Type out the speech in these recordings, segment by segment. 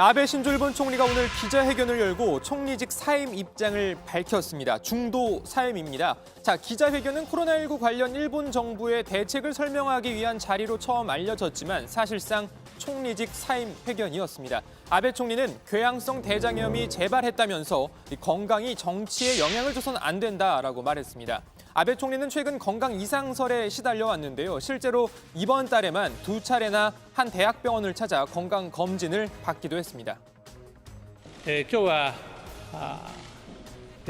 아베 신조 일본 총리가 오늘 기자회견을 열고 총리직 사임 입장을 밝혔습니다. 중도 사임입니다. 자, 기자회견은 코로나19 관련 일본 정부의 대책을 설명하기 위한 자리로 처음 알려졌지만 사실상 총리직 사임 회견이었습니다. 아베 총리는 궤양성 대장염이 재발했다면서 건강이 정치에 영향을 줘서는 안 된다라고 말했습니다. 아베 총리는 최근 건강 이상설에 시달려 왔는데요. 실제로 이번 달에만 2차례나 한 대학병원을 찾아 건강 검진을 받기도 했습니다. 今日は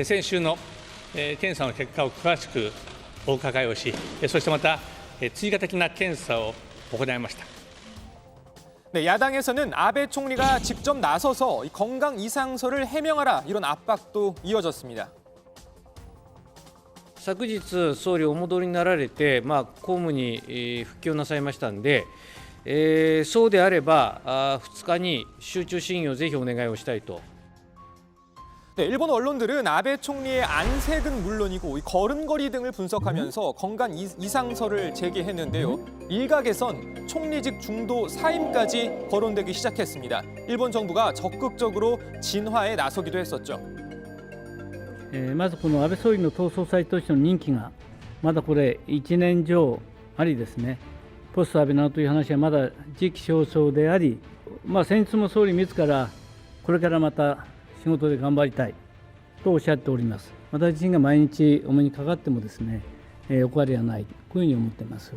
先週の検査の結果を詳しくお伺いをし、そしてまた追加的な検査を行いました。 네, 야당에서는 아베 총리가 직접 나서서 건강 이상설을 해명하라 이런 압박도 이어졌습니다. 昨日、総理お戻りになられて、公務に復帰をなさいましたので、そうであれば2日に集中審議をぜひお願いをしたいと。 네, 일본 언론들은 아베 총리의 안색은 물론이고 걸음걸이 등을 분석하면서 건강 이상설을 제기했는데요. 일각에선 총리직 중도 사임까지 거론되기 시작했습니다. 일본 정부가 적극적으로 진화에 나서기도 했었죠. まずこの安倍総理の党総裁としての任期がまだこれ1年上ありですね、ポスト安倍などという話はまだ時期尚早であり、先日も総理自らこれからまた仕事で頑張りたいとおっしゃっております。私自身が毎日お目にかかってもですね、お変わりはない、こういうふうに思っています。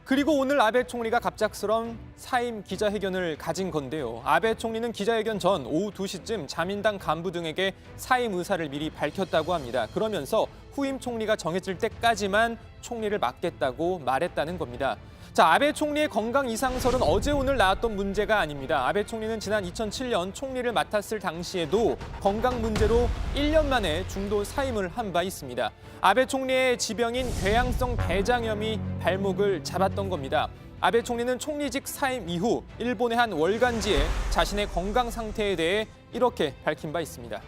그리고 오늘 아베 총리가 갑작스런 사임 기자회견을 가진 건데요. 아베 총리는 기자회견 전 오후 2시쯤 자민당 간부 등에게 사임 의사를 미리 밝혔다고 합니다. 그러면서 후임 총리가 정해질 때까지만 총리를 맡겠다고 말했다는 겁니다. 자, 아베 총리의 건강 이상설은 어제 오늘 나왔던 문제가 아닙니다. 아베 총리는 지난 2007년 총리를 맡았을 당시에도 건강 문제로 1년 만에 중도 사임을 한 바 있습니다. 아베 총리의 지병인 궤양성 대장염이 발목을 잡았던 겁니다. 아베 총리는 총리직 사임 이후 일본의 한 월간지에 자신의 건강 상태에 대해 이렇게 밝힌 바 있습니다.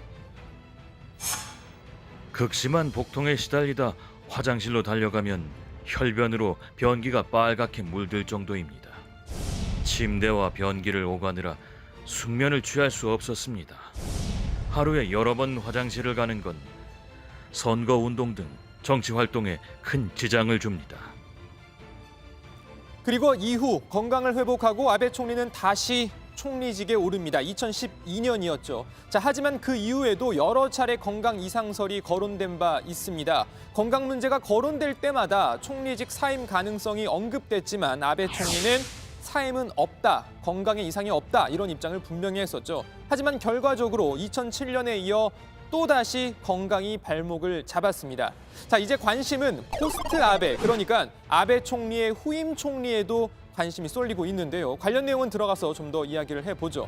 극심한 복통에 시달리다 화장실로 달려가면 혈변으로 변기가 빨갛게 물들 정도입니다. 침대와 변기를 오가느라 숙면을 취할 수 없었습니다. 하루에 여러 번 화장실을 가는 건 선거 운동 등 정치 활동에 큰 지장을 줍니다. 그리고 이후 건강을 회복하고 아베 총리는 다시 총리직에 오릅니다. 2012년이었죠. 자, 하지만 그 이후에도 여러 차례 건강 이상설이 거론된 바 있습니다. 건강 문제가 거론될 때마다 총리직 사임 가능성이 언급됐지만 아베 총리는 사임은 없다, 건강에 이상이 없다 이런 입장을 분명히 했었죠. 하지만 결과적으로 2007년에 이어 또다시 건강이 발목을 잡았습니다. 자, 이제 관심은 포스트 아베, 그러니까 아베 총리의 후임 총리에도 관심이 쏠리고 있는데요. 관련 내용은 들어가서 좀 더 이야기를 해보죠.